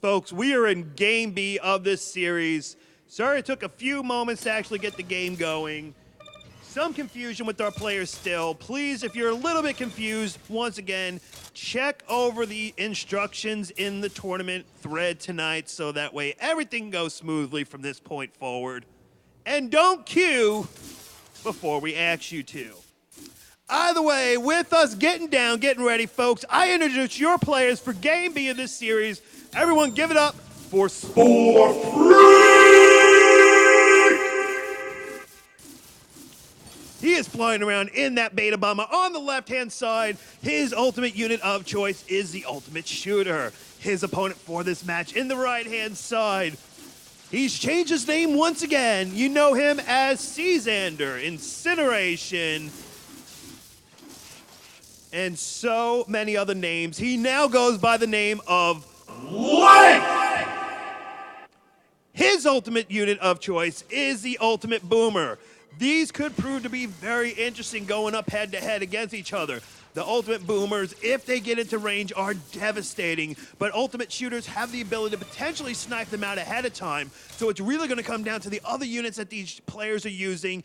Folks, we are in Game B of this series. Sorry it took a few moments to actually get the game going. Some confusion with our players still. Please, if you're a little bit confused, once again, check over the instructions in the tournament thread tonight so that way everything goes smoothly from this point forward. And don't queue before we ask you to. Either way, with us getting down, getting ready, folks, I introduce your players for Game B of this series. Everyone give it up for Sporefreak! He is flying around in that beta bomber. On the left-hand side, his ultimate unit of choice is the ultimate shooter. His opponent for this match in the right-hand side, he's changed his name once again. You know him as Caesander, Incineration, and so many other names. He now goes by the name of Light! His ultimate unit of choice is the ultimate boomer. These could prove to be very interesting going up head-to-head against each other. The ultimate boomers, if they get into range, are devastating, but ultimate shooters have the ability to potentially snipe them out ahead of time, so it's really going to come down to the other units that these players are using,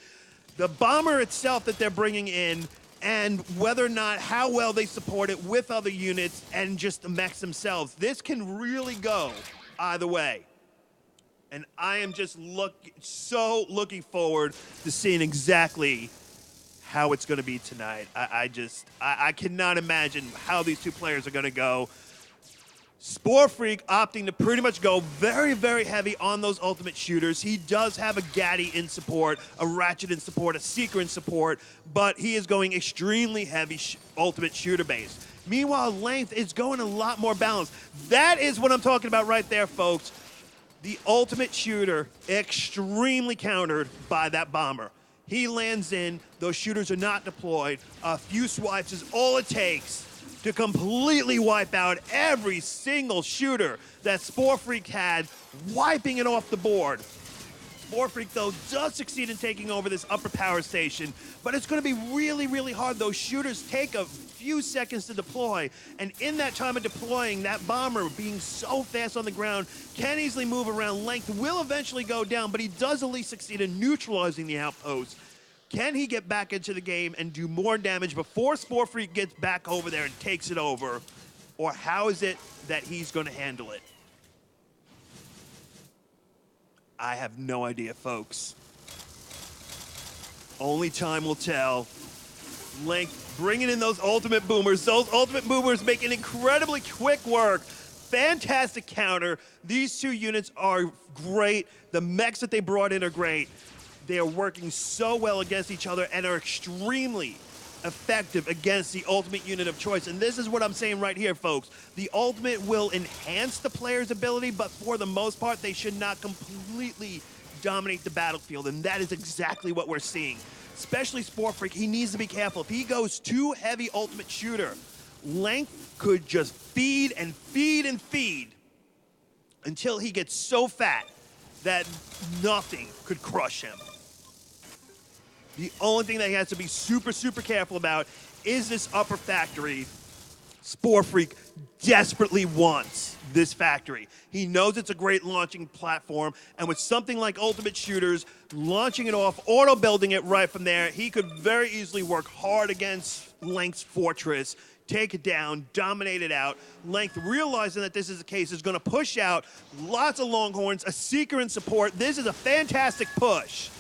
the bomber itself that they're bringing in, and whether or not how well they support it with other units and just the mechs themselves. This can really go either way. And I am just so looking forward to seeing exactly how it's going to be tonight. I cannot imagine how these two players are going to go. Sporefreak opting to pretty much go very, very heavy on those ultimate shooters. He does have a Gaddy in support, a Ratchet in support, a Seeker in support, but he is going extremely heavy ultimate shooter base. Meanwhile, Length is going a lot more balanced. That is what I'm talking about right there, folks. The ultimate shooter extremely countered by that bomber. He lands in, those shooters are not deployed. A few swipes is all it takes to completely wipe out every single shooter that Sporefreak had, wiping it off the board. Sporefreak, though, does succeed in taking over this upper power station, but it's going to be really, really hard. Those shooters take a few seconds to deploy, and in that time of deploying, that bomber, being so fast on the ground, can easily move around. Length will eventually go down, but he does at least succeed in neutralizing the outpost. Can he get back into the game and do more damage before Sporefreak gets back over there and takes it over? Or how is it that he's going to handle it? I have no idea, folks. Only time will tell. Length bringing in those ultimate boomers. Those ultimate boomers making incredibly quick work. Fantastic counter. These two units are great. The mechs that they brought in are great. They are working so well against each other and are extremely effective against the ultimate unit of choice. And this is what I'm saying right here, folks. The ultimate will enhance the player's ability, but for the most part, they should not completely dominate the battlefield. And that is exactly what we're seeing. Especially Sporefreak, he needs to be careful. If he goes too heavy ultimate shooter, Length could just feed and feed and feed until he gets so fat that nothing could crush him. The only thing that he has to be super, super careful about is this upper factory. Sporefreak desperately wants this factory. He knows it's a great launching platform, and with something like ultimate shooters, launching it off, auto-building it right from there, he could very easily work hard against Length's fortress, take it down, dominate it out. Length, realizing that this is the case, is going to push out lots of Longhorns, a Seeker in support. This is a fantastic push.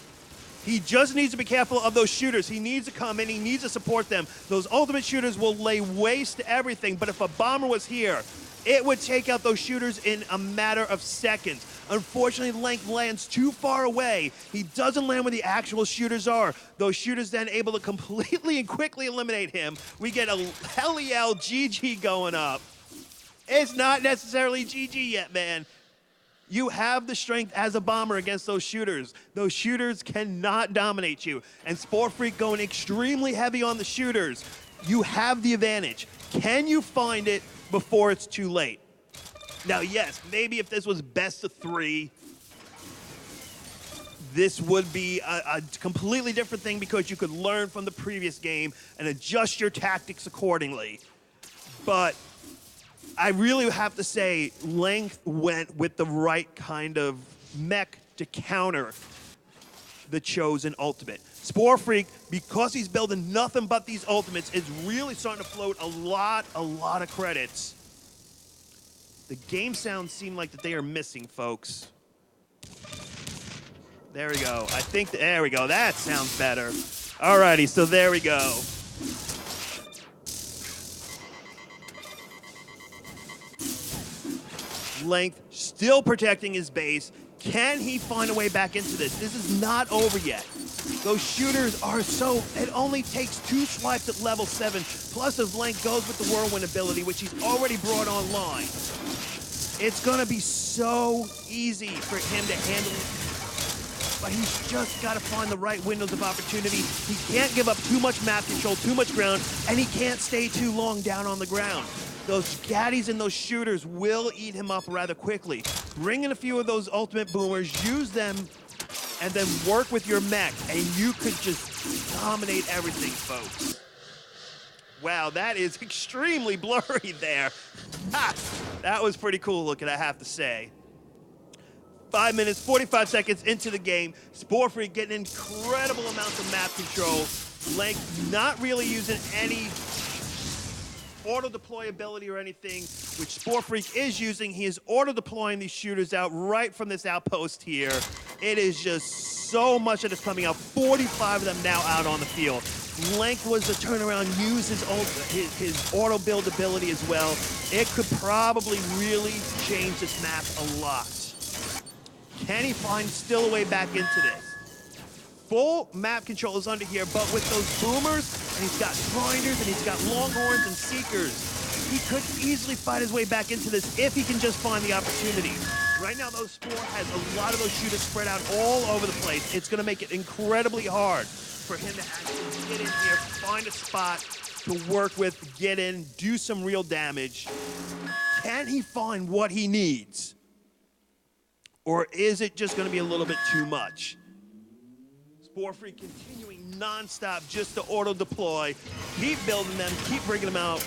He just needs to be careful of those shooters. He needs to come in. He needs to support them. Those ultimate shooters will lay waste to everything, but if a bomber was here, it would take out those shooters in a matter of seconds. Unfortunately, Length lands too far away. He doesn't land where the actual shooters are. Those shooters then able to completely and quickly eliminate him. We get a hell-yell GG going up. It's not necessarily GG yet, man. You have the strength as a bomber against those shooters. Those shooters cannot dominate you. And Sporefreak going extremely heavy on the shooters. You have the advantage. Can you find it before it's too late? Now, yes, maybe if this was best of 3, this would be a completely different thing because you could learn from the previous game and adjust your tactics accordingly. But I really have to say, Length went with the right kind of mech to counter the chosen ultimate. Sporefreak, because he's building nothing but these ultimates, is really starting to float a lot of credits. The game sounds seem like that they are missing, folks. There we go. I think, there we go. That sounds better. Alrighty, so there we go. Length still protecting his base. Can he find a way back into this? This is not over yet. Those shooters are so, it only takes 2 swipes at level 7, plus if Length goes with the Whirlwind ability, which he's already brought online. It's gonna be so easy for him to handle it, but he's just gotta find the right windows of opportunity. He can't give up too much map control, too much ground, and he can't stay too long down on the ground. Those gaddies and those shooters will eat him up rather quickly. Bring in a few of those ultimate boomers, use them, and then work with your mech, and you could just dominate everything, folks. Wow, that is extremely blurry there. Ha! That was pretty cool looking, I have to say. 5 minutes, 45 seconds into the game. Sporefreak getting incredible amounts of map control. Length not really using any auto-deploy ability or anything, which Sporefreak is using. He is auto-deploying these shooters out right from this outpost here. It is just so much that is coming out. 45 of them now out on the field. Length was the turnaround, use his auto-build ability as well. It could probably really change this map a lot. Can he find still a way back into this? Full map control is under here, but with those boomers, and he's got grinders, and he's got longhorns and seekers, he could easily fight his way back into this if he can just find the opportunity. Right now, though, Spore has a lot of those shooters spread out all over the place. It's going to make it incredibly hard for him to actually get in here, find a spot to work with, get in, do some real damage. Can he find what he needs? Or is it just going to be a little bit too much? Sporefreak continuing non-stop just to auto-deploy. Keep building them, keep bringing them out.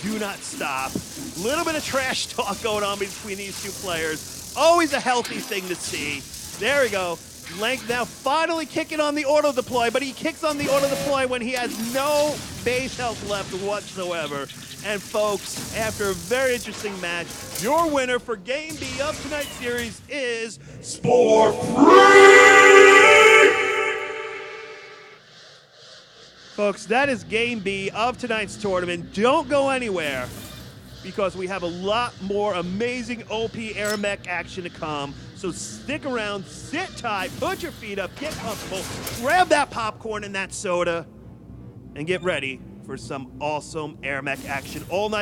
Do not stop. Little bit of trash talk going on between these two players. Always a healthy thing to see. There we go. Length now finally kicking on the auto-deploy, but he kicks on the auto-deploy when he has no base health left whatsoever. And folks, after a very interesting match, your winner for Game B of tonight's series is Sporefreak! Folks, that is Game B of tonight's tournament. Don't go anywhere, because we have a lot more amazing OP AirMech action to come. So stick around, sit tight, put your feet up, get comfortable, grab that popcorn and that soda, and get ready for some awesome AirMech action all night.